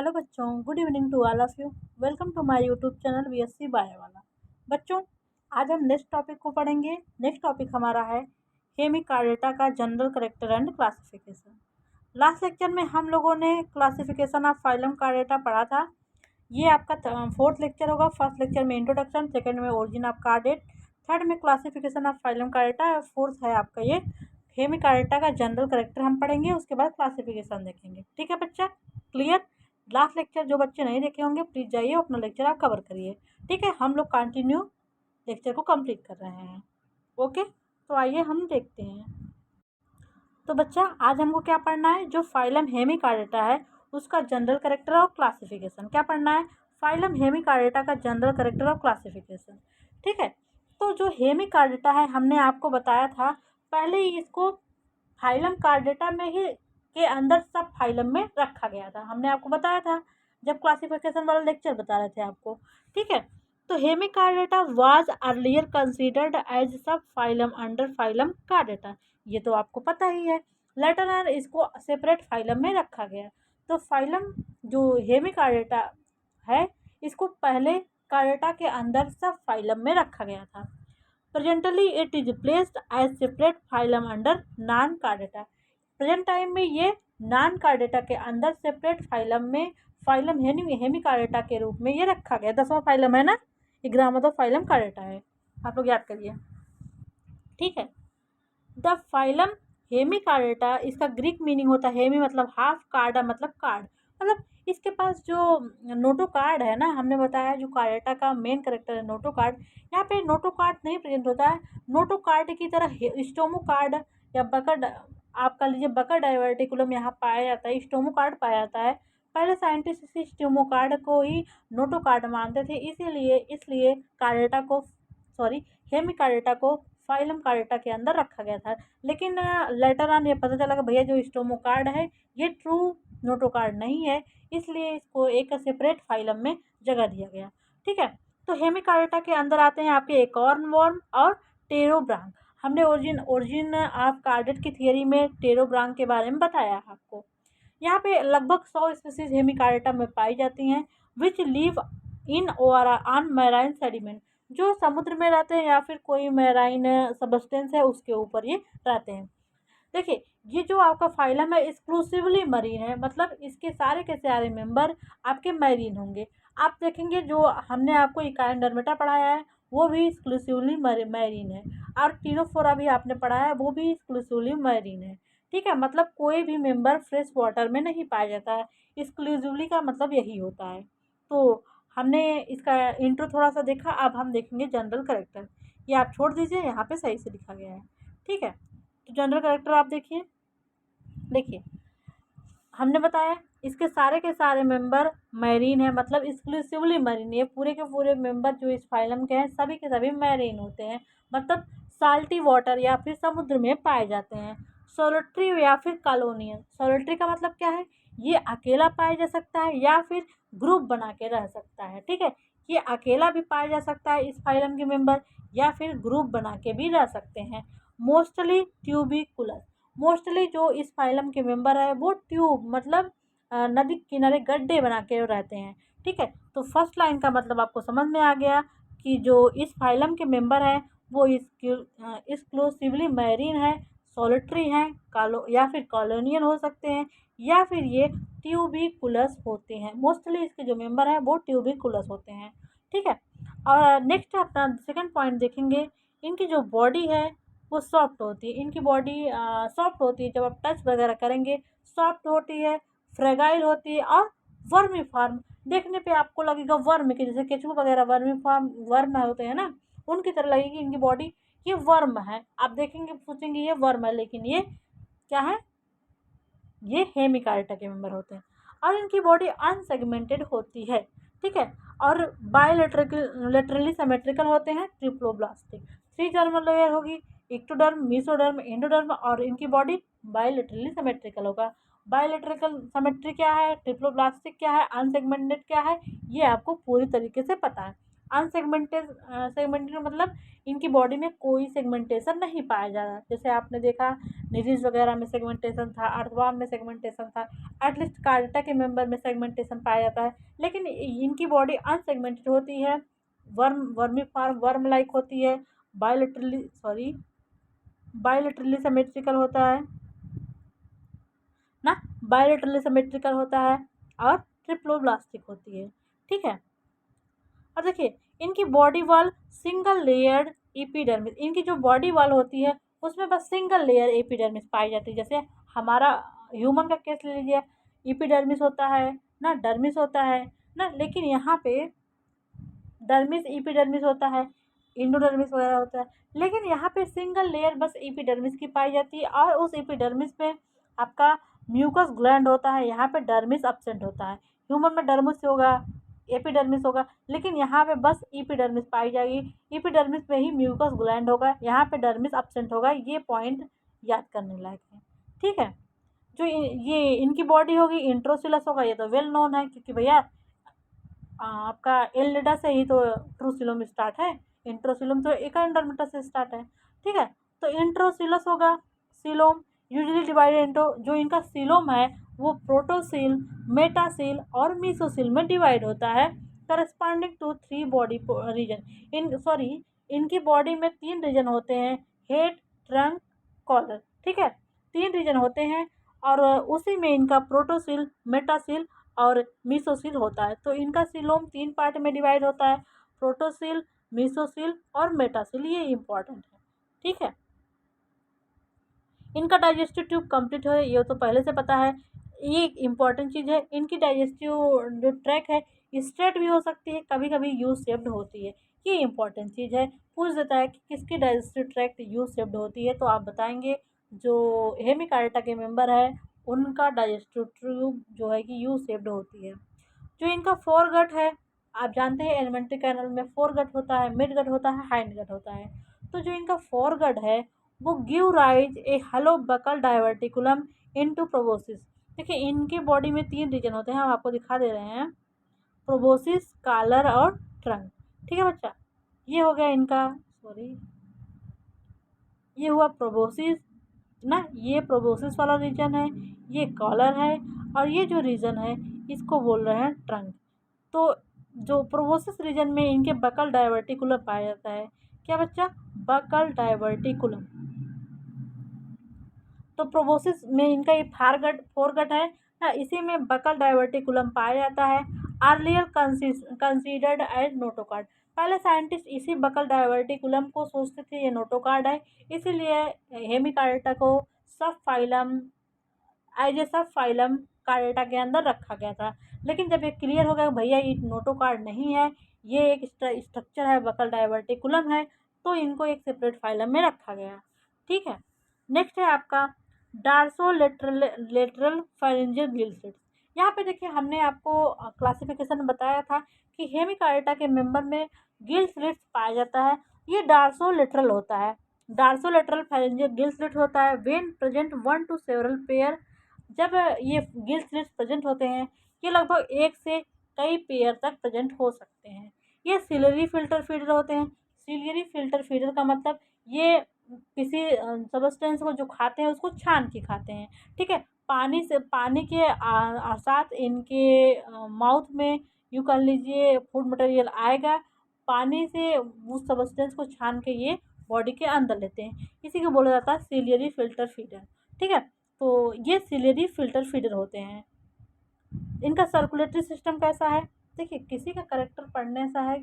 Hello बच्चों, good evening to all of you. Welcome to my YouTube channel BSc bio वाला। बच्चों, आज हम नेक्स्ट टॉपिक को पढ़ेंगे। नेक्स्ट टॉपिक हमारा है हेमिकार्डेटा का general character and classification. Last lecture में हम लोगों ने क्लासिफिकेशन ऑफ फाइलम कार्डेटा पढ़ा था। ये आपका फोर्थ लेक्चर होगा। फर्स्ट लेक्चर में इंट्रोडक्शन, सेकेंड में ओरिजिन ऑफ कार्डेट, थर्ड में classification of phylum chordata, fourth है आपका ये हेमिकार्डेटा का जनरल कैरेक्टर हम पढ़ेंगे। उसके बाद क्लासिफिकेशन देखेंगे। ठीक है बच्चा, क्लियर? लास्ट लेक्चर जो बच्चे नहीं देखे होंगे प्लीज़ जाइए अपना लेक्चर आप कवर करिए। ठीक है, हम लोग कंटिन्यू लेक्चर को कंप्लीट कर रहे हैं। ओके, तो आइए हम देखते हैं। तो बच्चा, आज हमको क्या पढ़ना है? जो फाइलम हेमिकार्डेटा है उसका जनरल कैरेक्टर और क्लासिफिकेशन। क्या पढ़ना है? फाइलम हेमिकार्डेटा का जनरल कैरेक्टर और क्लासिफिकेशन। ठीक है, तो जो हेमिकार्डेटा है हमने आपको बताया था पहले ही इसको फाइलम कार्डेटा में ही के अंदर सब फाइलम में रखा गया था। हमने आपको बताया था जब क्लासिफिकेशन वाला लेक्चर बता रहे थे आपको। ठीक है, तो hemichordata was earlier considered as sub phylum under phylum chordata. ये तो आपको पता ही है। लेटर ऑन इसको सेपरेट फाइलम में रखा गया। तो फाइलम जो हेमिकार्डेटा है इसको पहले कार्डेटा के अंदर सब फाइलम में रखा गया था। Presently it is placed as separate phylum under non chordata. Present time में ये नॉन कार्डेटा के अंदर सेपरेट फाइलम में फाइलम हेमिकार्डेटा के रूप में ये रखा गया। 10वां फाइलम है ना, ये ग्रामर ऑफ फाइलम कार्डेटा है, आप लोग याद करिए। ठीक है, द फाइलम हेमिकार्डेटा, इसका ग्रीक मीनिंग होता है हेमी मतलब हाफ, कार्डा मतलब कार्ड। मतलब इसके पास जो नोटो कार्ड है ना, हमने बताया जो कार्डेटा का मेन कैरेक्टर है नोटो कार्ड। यहाँ पे नोटो कार्ड नहीं प्रेजेंट होता है। नोटो कार्ड की तरह स्टोमो कार्ड या बकर, आप कह लीजिए बकर डाइवर्टिकुलम यहाँ पाया जाता है, स्टोमो कार्ड पाया जाता है। पहले साइंटिस्ट इसी स्टोमो कार्ड को ही नोटो कार्ड मानते थे, इसीलिए इसलिए कार्डेटा को, सॉरी, हेमिकार्डेटा को फाइलम कार्डेटा के अंदर रखा गया था। लेकिन लेटर ऑन ये पता चला कि भैया जो स्टोमो कार्ड है ये ट्रू नोटो कार्ड नहीं है, इसलिए इसको एक सेपरेट फाइलम में जगह दिया गया। ठीक है, तो हेमिकार्डेटा के अंदर आते हैं आपके एकॉर्नवॉर्म और टेरोब्रांक। हमने ओरिजिन ऑफ कार्डेट की थियरी में टेरोब्रांक के बारे में बताया आपको। यहाँ पे लगभग 100 स्पीसीज हेमिकार्डेटा में पाई जाती हैं, विच लिव इन और ऑन मैराइन सेडिमेंट, जो समुद्र में रहते हैं या फिर कोई मैराइन सबस्टेंस है उसके ऊपर ये रहते हैं। देखिए, ये जो आपका फाइलम है एक्सक्लूसिवली मरीन है, मतलब इसके सारे के सारे मेंबर आपके मैरीन होंगे। आप देखेंगे जो हमने आपको इकाइनडर्मेटा पढ़ाया है वो भी एक्सक्लूसिवली मैरीन है, और टीनोफोरा भी आपने पढ़ा है वो भी एक्सक्लूसिवली मैरीन है। ठीक है, मतलब कोई भी मेंबर फ्रेश वाटर में नहीं पाया जाता है। एक्सक्लूसिवली का मतलब यही होता है। तो हमने इसका इंट्रो थोड़ा सा देखा, अब हम देखेंगे जनरल कैरेक्टर। ये आप छोड़ दीजिए, यहाँ पे सही से लिखा गया है। ठीक है, तो जनरल कैरेक्टर आप देखिए। देखिए, हमने बताया इसके सारे के सारे मेंबर मैरीन है, मतलब एक्सक्लूसिवली मैरीन। ये पूरे के पूरे मेंबर जो इस फाइलम के हैं सभी के सभी मैरीन होते हैं, मतलब साल्टी वाटर या फिर समुद्र में पाए जाते हैं। सोलिटरी या फिर कॉलोनियल। सोलिटरी का मतलब क्या है? ये अकेला पाया जा सकता है या फिर ग्रुप बना के रह सकता है। ठीक है, ये अकेला भी पाया जा सकता है इस फाइलम के मेंबर, या फिर ग्रुप बना के भी रह सकते हैं। मोस्टली ट्यूबिकुलर। मोस्टली जो इस फाइलम के मेंबर है वो ट्यूब मतलब नदी किनारे गड्ढे बना के रहते हैं। ठीक है, तो फर्स्ट लाइन का मतलब आपको समझ में आ गया कि जो इस फाइलम के मेंबर हैं वो एक्सक्लूसिवली मैरीन है, सॉलिटरी हैं, कालो या फिर कॉलोनियल हो सकते हैं, या फिर ये ट्यूबिकुलस होते हैं। मोस्टली इसके जो मेंबर हैं वो ट्यूबिकुलस होते हैं। ठीक है, और नेक्स्ट अपना सेकंड पॉइंट देखेंगे। इनकी जो बॉडी है वो सॉफ्ट होती है। इनकी बॉडी सॉफ्ट होती है, जब आप टच वगैरह करेंगे सॉफ्ट होती है, फ्रेगाइल होती है, और वर्मी फार्म। देखने पे आपको लगेगा वर्म के जैसे, केचुआ वगैरह वर्मी फार्म वर्म होते हैं ना, उनकी तरह लगेगी इनकी बॉडी। ये वर्म है, आप देखेंगे सोचेंगे ये वर्म है, लेकिन ये क्या है? ये हेमिकार्डेटा के मेंबर होते हैं, और इनकी बॉडी अनसेगमेंटेड होती है। ठीक है, और लेटरली सिमेट्रिकल होते हैं, ट्रिप्लोब्लास्टिक। 3 टर्मल लेयर होगी, इक्टोडर्म, मेसोडर्म, एंडोडर्म, और इनकी बॉडी बायोलेटरली सिमेट्रिकल होगा। बायोलेटरिकल सिमेट्री क्या है, ट्रिप्लोब्लास्टिक क्या है, अनसेगमेंटेड क्या है, ये आपको पूरी तरीके से पता है। अनसेगमेंटेड सेगमेंटेड मतलब इनकी बॉडी में कोई सेगमेंटेशन नहीं पाया जा रहा। जैसे आपने देखा निरीज वगैरह में सेगमेंटेशन था, अर्थवर्म में सेगमेंटेशन था, एटलीस्ट कार्टा के मेंबर में सेगमेंटेशन पाया जाता है, लेकिन इनकी बॉडी अनसेगमेंटेड होती है, वर्मीफॉर्म वर्म लाइक होती है, बायोलिटरली सिमेट्रिकल होता है ना, बायोलिटरली सिमेट्रिकल होता है और ट्रिप्लोब्लास्टिक होती है। ठीक है, और देखिए इनकी body wall single layered epidermis, इनकी जो बॉडी वॉल होती है उसमें बस सिंगल लेयर एपिडर्मिस पाई जाती है। जैसे हमारा ह्यूमन का केस ले लीजिए, एपिडर्मिस होता है ना, डर्मिस होता है ना, लेकिन यहाँ पे डर्मिस एपिडर्मिस होता है, इंडोडर्मिस वगैरह होता है, लेकिन यहाँ पे सिंगल लेयर बस एपिडर्मिस की पाई जाती है और उस एपिडर्मिस में आपका म्यूकस ग्लैंड होता है। यहाँ पे डर्मिस एब्सेंट होता है, ह्यूमन में डर्मिस होगा, एपिडर्मिस होगा, लेकिन यहाँ पे बस एपिडर्मिस पाई जाएगी, एपिडर्मिस में ही म्यूकस ग्लैंड होगा, यहाँ पे डर्मिस एब्सेंट होगा। ये पॉइंट याद करने लायक है। ठीक है, जो ये इनकी बॉडी होगी इंट्रोसिलस होगा, ये तो वेल नोन है क्योंकि भैया आपका एलिडा से ही तो ट्रूसिलम स्टार्ट है, इंट्रोसिलम तो एकांडरमिटा से स्टार्ट है। ठीक है, तो इंट्रोसिलस होगा, सिलोम यूजुअली डिवाइडेड इनटू, जो इनका सिलोम है वो प्रोटोसिल, मेटासिल और मीसोसिल में डिवाइड होता है, करस्पॉन्डिंग टू 3 बॉडी रीजन। इनकी बॉडी में 3 रीजन होते हैं, हेड, ट्रंक, कॉलर। ठीक है, 3 रीजन होते हैं और उसी में इनका प्रोटोसिल, मेटासिल और मीसोसिल होता है। तो इनका सिलोम 3 पार्ट में डिवाइड होता है, प्रोटोसिल, मीसोसिल और मेटासिल, ये इम्पॉर्टेंट है। ठीक है, इनका डाइजेस्टिव ट्यूब कंप्लीट है, ये तो पहले से पता है, ये एक इम्पॉर्टेंट चीज़ है। इनकी डाइजेस्टिव जो ट्रैक है स्ट्रेट भी हो सकती है, कभी कभी यू शेप्ड होती है, ये इम्पॉर्टेंट चीज़ है। पूछ देता है कि किसकी डाइजेस्टिव ट्रैक्ट यू शेप्ड होती है, तो आप बताएंगे जो हेमिकार्टा के मेंबर है उनका डाइजेस्टिव ट्यूब जो है कि यू शेप्ड होती है। जो इनका फोर गट है, आप जानते हैं एलिमेंट्री कैनल में फोर गट होता है, मिड गट होता है, हाइंड गट होता है। तो जो इनका फोर गट है वो give rise a hollow buccal diverticulum into proboscis. देखिए इनके बॉडी में 3 रीजन होते हैं, हम आपको दिखा दे रहे हैं, प्रोबोसिस, कॉलर और ट्रंक। ठीक है बच्चा, ये हो गया इनका, ये हुआ प्रोबोसिस ना, ये प्रोबोसिस वाला रीजन है, ये कॉलर है और ये जो रीजन है इसको बोल रहे हैं ट्रंक। तो जो प्रोबोसिस रीजन में इनके बकल डाइवर्टिकुलम पाया जाता है, क्या बच्चा, बकल डाइवर्टिकुलम। तो प्रोबोसिस में इनका ये फोरगट है ना, इसी में बकल डाइवर्टिकुलम पाया जाता है। अर्लियर कंसीडर्ड एज नोटोकार्ड, पहले साइंटिस्ट इसी बकल डाइवर्टिकुलम को सोचते थे ये नोटोकार्ड है, इसीलिए हेमिकार्टा को सब फाइलम एज ए सब फाइलम कार्टा के अंदर रखा गया था। लेकिन जब ये क्लियर हो गया भैया ये नोटोकार्ड नहीं है, ये एक स्ट्रक्चर है, बकल डाइवर्टिकुलम है, तो इनको एक सेपरेट फाइलम में रखा गया। ठीक है, नेक्स्ट है आपका डार्सो लेटरल फाइरेंजियल गिल स्लिट्स। यहाँ पे देखिए हमने आपको क्लासिफिकेशन बताया था कि हेमिकार्टा के मेंबर में गिल स्लिट्स पाया जाता है, ये डार्सो लेटरल होता है, डार्सो लेटरल फाइरेंजियल गिल स्लिट होता है। When present 1 to several pair, जब ये गिल स्लिट्स प्रेजेंट होते हैं ये लगभग 1 से कई पेयर तक प्रेजेंट हो सकते हैं। ये सिलरी फिल्टर फीडर होते हैं। सिलरी फिल्टर फीडर का मतलब ये किसी सबस्टेंस को जो खाते हैं उसको छान के खाते हैं। ठीक है, पानी के साथ इनके माउथ में यूँ कर लीजिए फूड मटेरियल आएगा, पानी से उस सबस्टेंस को छान के ये बॉडी के अंदर लेते हैं, इसी को बोला जाता है सिलियरी फिल्टर फीडर। ठीक है, तो ये सिलियरी फिल्टर फीडर होते हैं। इनका सर्कुलेटरी सिस्टम कैसा है, देखिए किसी का करेक्टर पढ़ने सा है,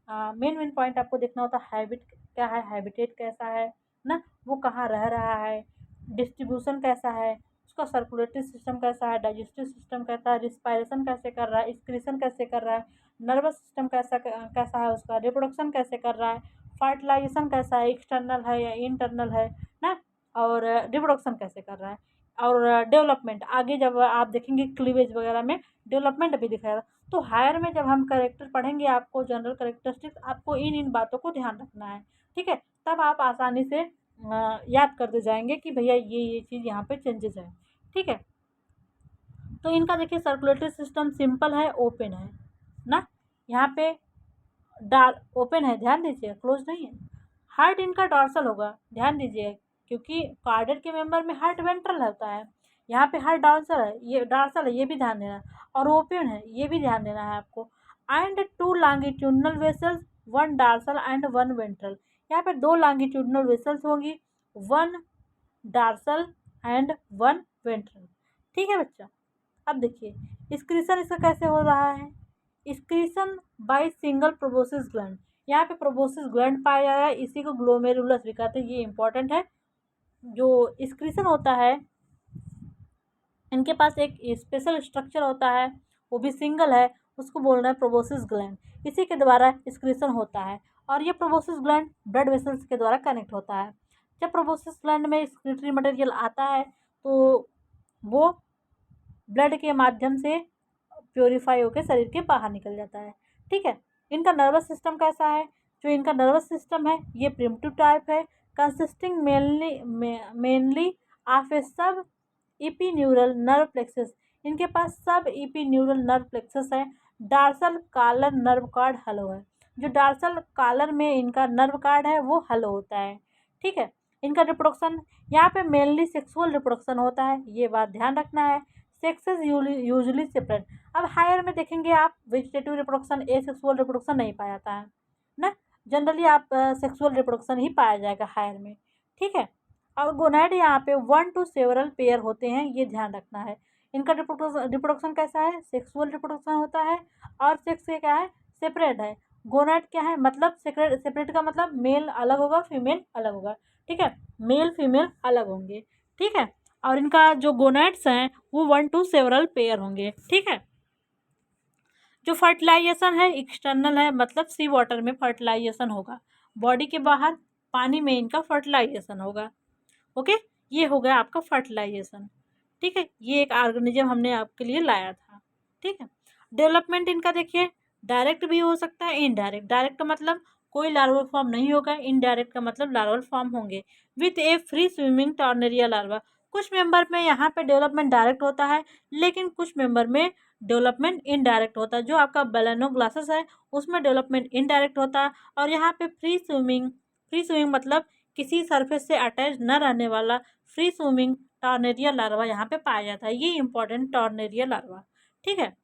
मेन पॉइंट आपको देखना होता है, हैबिट क्या है, हैबिटेट कैसा है ना, वो कहाँ रह रहा है, डिस्ट्रीब्यूशन कैसा है, उसका सर्कुलेटरी सिस्टम कैसा है, डाइजेस्टिव सिस्टम कैसा है, रिस्पायरेशन कैसे कर रहा है, एक्सक्रीशन कैसे कर रहा है, नर्वस सिस्टम कैसा है, उसका रिप्रोडक्शन कैसे कर रहा है, फर्टिलाइजेशन कैसा है, एक्सटर्नल है या इंटरनल है ना, और रिप्रोडक्शन कैसे कर रहा है, और डेवलपमेंट आगे जब आप देखेंगे क्लीवेज वगैरह में डेवलपमेंट भी दिखाएगा। तो हायर में जब हम करेक्टर पढ़ेंगे आपको जनरल करेक्टरिस्टिक्स, आपको इन बातों को ध्यान रखना है। ठीक है, तब आप आसानी से याद करते जाएंगे कि भैया ये चीज़ यहाँ पे चेंजेस है। ठीक है, तो इनका देखिए सर्कुलेटरी सिस्टम सिंपल है, ओपन है ना, यहाँ पे ओपन है, ध्यान दीजिए, क्लोज नहीं है। हार्ट इनका डॉर्सल होगा, ध्यान दीजिए, क्योंकि कार्डेट के मेंबर में हार्ट वेंट्रल होता है, यहाँ पे हार्ट डॉर्सल है, ये डॉर्सल है, ये भी ध्यान देना है, और ओपन है, ये भी ध्यान देना है आपको। And 2 longitudinal vessels, 1 dorsal and 1 ventral. यहाँ पे 2 लॉन्गिट्यूडनल वेसल्स होगी, 1 डॉर्सल एंड 1 वेंट्रल। ठीक है बच्चा। अब देखिए स्क्रीशन इसका कैसे हो रहा है। Secretion by single proboscis gland, यहाँ पे प्रोबोसिस ग्लैंड पाया जा रहा है, इसी को ग्लोमेरुलस भी कहते हैं, ये इंपॉर्टेंट है। जो स्क्रीशन होता है इनके पास एक स्पेशल स्ट्रक्चर होता है, वो भी सिंगल है, उसको बोल रहे हैं प्रोबोसिस ग्लैंड, इसी के द्वारा स्क्रीशन होता है। और ये प्रोबोसिस ग्लैंड ब्लड वेसल्स के द्वारा कनेक्ट होता है। जब प्रोबोसिस ग्लैंड में एक्सक्रीटरी मटेरियल आता है तो वो ब्लड के माध्यम से प्योरीफाई होकर शरीर के बाहर निकल जाता है। ठीक है। इनका नर्वस सिस्टम कैसा है। जो इनका नर्वस सिस्टम है ये प्रिमिटिव टाइप है, consisting mainly of a sub epineural nerve plexus. इनके पास सब इपीन्यूरल नर्व प्लेक्सस है। Dorsal collar nerve cord hollow है, जो डार्सल कॉलर में इनका नर्व कार्ड है वो हलो होता है। ठीक है। इनका रिप्रोडक्शन यहाँ पे मेनली सेक्सुअल रिप्रोडक्शन होता है, ये बात ध्यान रखना है। Sexes usually separate. अब हायर में देखेंगे आप वेजिटेटिव रिप्रोडक्शन, ए सेक्सुअल रिप्रोडक्शन नहीं पाया जाता है ना, जनरली आप सेक्सुअल रिप्रोडक्शन ही पाया जाएगा हायर में। ठीक है। और गोनाइड यहाँ पे 1 to सेवरल पेयर होते हैं, ये ध्यान रखना है। इनका रिप्रोडक्शन कैसा है, सेक्सुअल रिप्रोडक्शन होता है, और सेक्स से क्या है, सेपरेट है। गोनाइड क्या है, मतलब सेपरेट का मतलब मेल अलग होगा, फीमेल अलग होगा। ठीक है। मेल फीमेल अलग होंगे। ठीक है। और इनका जो गोनाइड्स हैं वो 1 to सेवरल पेयर होंगे। ठीक है। जो फर्टिलाइजेशन है एक्सटर्नल है, मतलब सी वाटर में फर्टिलाइजेशन होगा, बॉडी के बाहर पानी में इनका फर्टिलाइजेशन होगा। ओके, ये हो गया आपका फर्टिलाइजेशन। ठीक है। ये एक ऑर्गेनिज्म हमने आपके लिए लाया था। ठीक है। डेवलपमेंट इनका देखिए, डायरेक्ट भी हो सकता है, इनडायरेक्ट। डायरेक्ट का मतलब कोई लार्वल फॉर्म नहीं होगा, इनडायरेक्ट का मतलब लार्वल फॉर्म होंगे with A free swimming tornaria larva. कुछ मेंबर में यहाँ पे डेवलपमेंट डायरेक्ट होता है, लेकिन कुछ मेंबर में डेवलपमेंट इनडायरेक्ट होता है। जो आपका बेलेनोग्लासेस है उसमें डेवलपमेंट इनडायरेक्ट होता है, और यहाँ पे फ्री स्विमिंग मतलब किसी सरफेस से अटैच न रहने वाला फ्री स्विमिंग टॉर्नेरिया लार्वा यहाँ पे पाया जाता है, ये इंपॉर्टेंट टॉर्नेरिया लार्वा। ठीक है।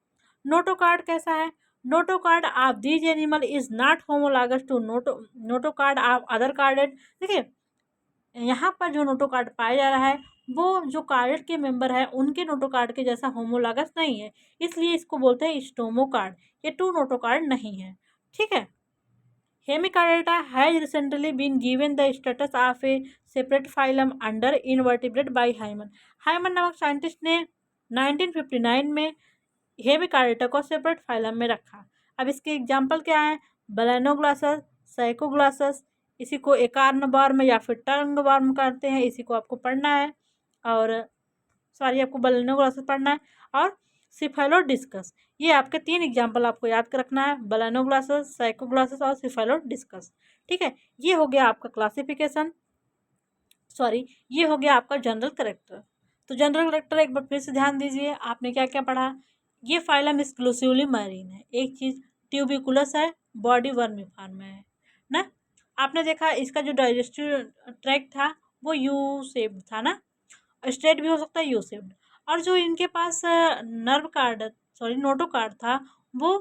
नोटोकार्ड कैसा है। Notochord of these animal is not homologous to notochord of other chordates. देखिए यहाँ पर जो नोटोकार्ड पाया जा रहा है वो जो कार्डेड के मेंबर है उनके नोटोकार्ड के जैसा होमोलॉगस नहीं है, इसलिए इसको बोलते हैं स्टोमोकार्ड। ये टू नोटोकार्ड नहीं है। ठीक है। Hemichordata has recently been given the status of a separate phylum under invertebrate by Hyman. Hyman नामक साइंटिस्ट ने 1959 में हेमिकार्डेटा को सेपरेट फाइलम में रखा। अब इसके एग्जाम्पल क्या हैं, बेलेनोग्लासस, साइकोग्लासस, इसी को एकार्न वर्म या फिर टंग वर्म करते हैं, इसी को आपको पढ़ना है। और सॉरी, आपको बेलेनोग्लासस पढ़ना है, और सिफेलोडिस्कस। ये आपके 3 एग्जाम्पल आपको याद कर रखना है, बेलेनोग्लासस, साइकोग्लासस और सिफेलोडिस्कस। ठीक है। ये हो गया आपका क्लासिफिकेशन, सॉरी ये हो गया आपका जनरल करेक्टर। तो जनरल करेक्टर एक बार फिर से ध्यान दीजिए, आपने क्या क्या पढ़ा। ये फाइलम एक्सक्लूसिवली मरीन है, एक चीज़ ट्यूबिकुलस है, बॉडी वर्मीफॉर्म में है ना। आपने देखा इसका जो डाइजेस्टिव ट्रैक्ट था वो यू शेप्ड था ना, स्ट्रेट भी हो सकता है, यू शेप्ड। और जो इनके पास nerve cord, sorry notochord था, वो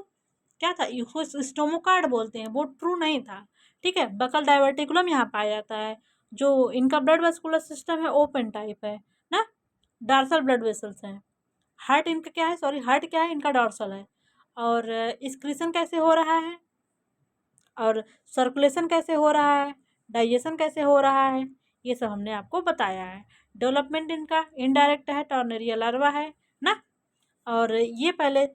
क्या था, उसको स्टोमो कार्ड बोलते हैं, वो ट्रू नहीं था। ठीक है। बकल डाइवर्टिकुलम यहाँ पाया जाता है। जो इनका ब्लड वेस्कुलर सिस्टम है ओपन टाइप है ना, डार्सल ब्लड वेसल्स हैं। हार्ट इनका क्या है, सॉरी हार्ट क्या है, इनका डॉर्सल है। और एक्सक्रीशन कैसे हो रहा है, और सर्कुलेशन कैसे हो रहा है, डाइजेशन कैसे हो रहा है, ये सब हमने आपको बताया है। डेवलपमेंट इनका इनडायरेक्ट है, टॉर्नेरिया लार्वा है ना। और ये पहले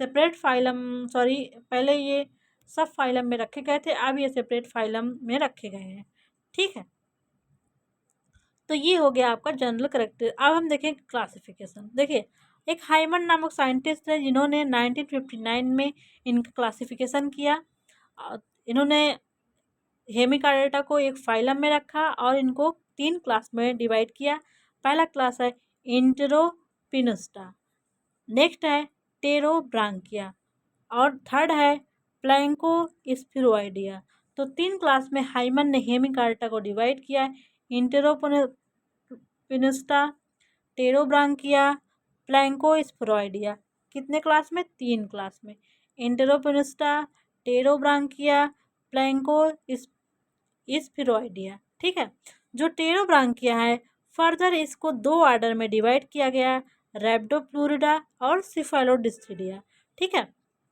सेपरेट फाइलम, सॉरी पहले ये सब फाइलम में रखे गए थे, अब ये सेपरेट फाइलम में रखे गए हैं। ठीक है। तो ये हो गया आपका जनरल करेक्टर। अब हम देखें क्लासिफिकेशन। देखिए एक हाइमन नामक साइंटिस्ट है जिन्होंने 1959 में इनका क्लासिफिकेशन किया। इन्होंने हेमिकार्डेटा को एक फाइलम में रखा और इनको 3 क्लास में डिवाइड किया। पहला क्लास है इंटेरोपिनस्टा, नेक्स्ट है टेरोब्रांकिया, और थर्ड है प्लैंको स्पिरोइडिया। तो 3 क्लास में हाइमन ने हेमिकार्टा को डिवाइड किया है, इंटेरोपिनिस्टा, टेरोब्रांकिया, प्लैंको स्पिरोइडिया। कितने क्लास में? 3 क्लास में, इंटेरोपिनिस्टा, टेरोब्रांकिया, प्लैंको स्पिरोइडिया। ठीक है, जो टेरोब्रांकिया है फर्दर इसको 2 ऑर्डर में डिवाइड किया गया, रैप्डोप्लूरिडा और सिफेलोडिस्टिडिया। ठीक है,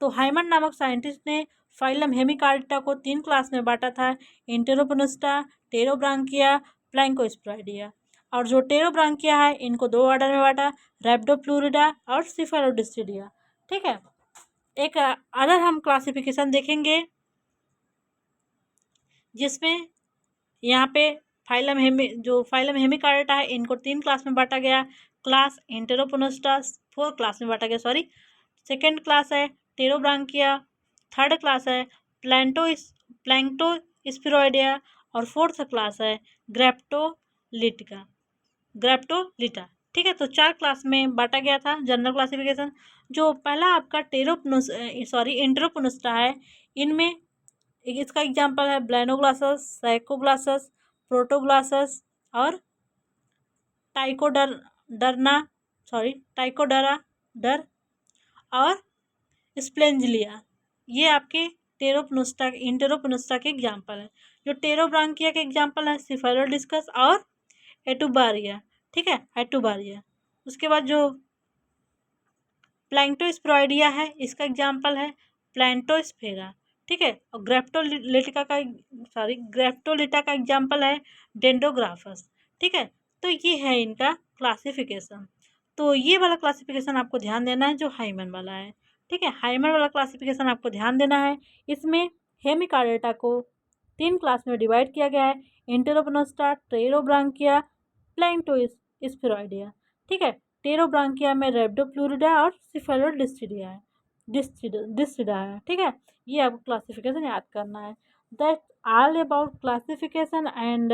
तो हाइमन नामक साइंटिस्ट ने फाइलम हेमिकार्टा को 3 क्लास में बांटा था, इंटेरोपिनिस्टा, टेरोब्रांकिया, प्लैंकोस्पिरोइडिया। और जो टेरोब्रांकिया है इनको 2 ऑर्डर में बांटा, रैप्डोप्लूरिडा और सिफेलोडिस्टिडिया। ठीक है, एक अदर हम क्लासिफिकेशन देखेंगे जिसमें यहाँ पे फाइलम हेमिकार्टा है इनको 3 क्लास में बांटा गया, क्लास इंटेरोपोनिस्टा 4 क्लास में बांटा गया, सेकेंड क्लास है टेरोब्रांकिया, थर्ड क्लास है प्लैंक्टोस्पिरोइडिया और फोर्थ क्लास है ग्रेप्टोलिटा। ठीक है, तो 4 क्लास में बांटा गया था जनरल क्लासिफिकेशन। जो पहला आपका इंटेरोपोनिस्टा है, इनमें इसका एग्जांपल है ब्लैनोग्लासस, साइकोग्लासस, प्रोटोग्लासस और टाइकोडरा डर और स्प्लेंजिलिया। ये आपके इंटेरोपोनिस्टा के एग्जांपल है। जो टेरोब्रांकिया के एग्जांपल है सिफेलोडिस्कस और एटुबारिया। ठीक है, एटुबारिया। उसके बाद जो प्लैंक्टोस्पिरोइडिया है इसका एग्जांपल है प्लैंटोस्फेरा। ठीक है, और ग्रेप्टोलिटा का एग्जांपल है डेंडोग्राफस। ठीक है, तो ये है इनका क्लासिफिकेशन। तो ये वाला क्लासिफिकेशन आपको ध्यान देना है जो हाइमन वाला है। ठीक है, हाइमन वाला क्लासिफिकेशन आपको ध्यान देना है। इसमें हेमिकार्टा को 3 क्लास में डिवाइड किया गया है, इंटेरोपोनिस्टा, टेरोब्रांकिया, प्लैंक्टोस्पिरोइडिया। ठीक है, टेरोब्रांकिया में रैप्डोप्लूरिडा और सिफेलोडिस्टिडिया है, डिस्टिडा है। ठीक है, ये आपको क्लासिफिकेशन याद करना है। That all about classification and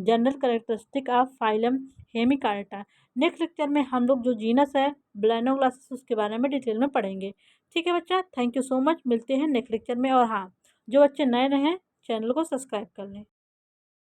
general characteristic of phylum hemichordata. Next lecture में हम लोग जो जीनस है ब्लैनोग्लासस उसके बारे में डिटेल में पढ़ेंगे। ठीक है बच्चा, थैंक यू सो मच, मिलते हैं नेक्स्ट लेक्चर में। और हाँ, जो बच्चे नए हैं चैनल को सब्सक्राइब कर लें।